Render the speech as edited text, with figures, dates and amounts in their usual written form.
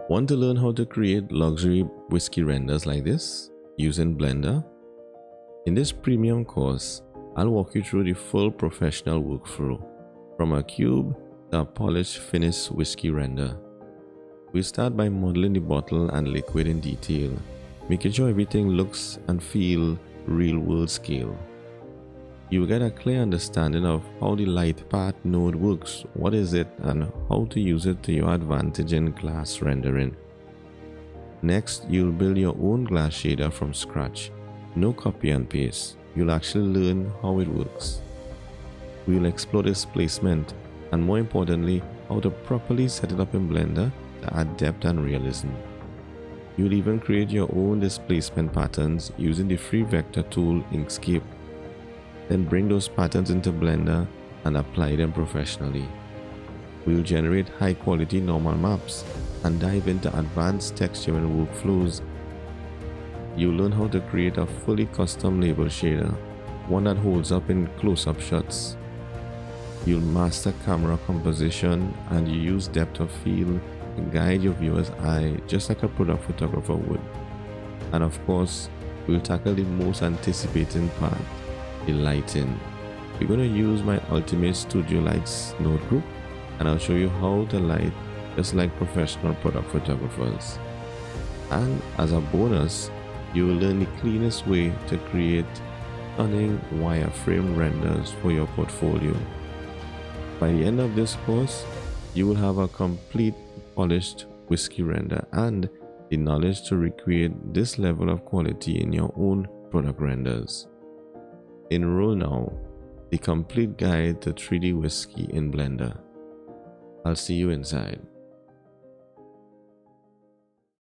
Want to learn how to create luxury whiskey renders like this using Blender? In this premium course, I'll walk you through the full professional workflow, from a cube to a polished finished whiskey render. We start by modeling the bottle and liquid in detail, making sure everything looks and feels real-world scale. You will get a clear understanding of how the light path node works, what is it, and how to use it to your advantage in glass rendering. Next, you'll build your own glass shader from scratch. No copy and paste. You'll actually learn how it works. We'll explore displacement and, more importantly, how to properly set it up in Blender to add depth and realism. You'll even create your own displacement patterns using the free vector tool Inkscape. Then bring those patterns into Blender and apply them professionally. We'll generate high quality normal maps and dive into advanced texturing workflows. You'll learn how to create a fully custom label shader, one that holds up in close-up shots. You'll master camera composition, and you use depth of field to guide your viewer's eye just like a product photographer would. And of course, we'll tackle the most anticipating part, the lighting. We're going to use my Ultimate Studio Lights notebook, and I'll show you how to light just like professional product photographers. And as a bonus, you will learn the cleanest way to create stunning wireframe renders for your portfolio. By the end of this course, you will have a complete polished whiskey render and the knowledge to recreate this level of quality in your own product renders. Enroll now, the complete guide to 3D whiskey in Blender. I'll see you inside.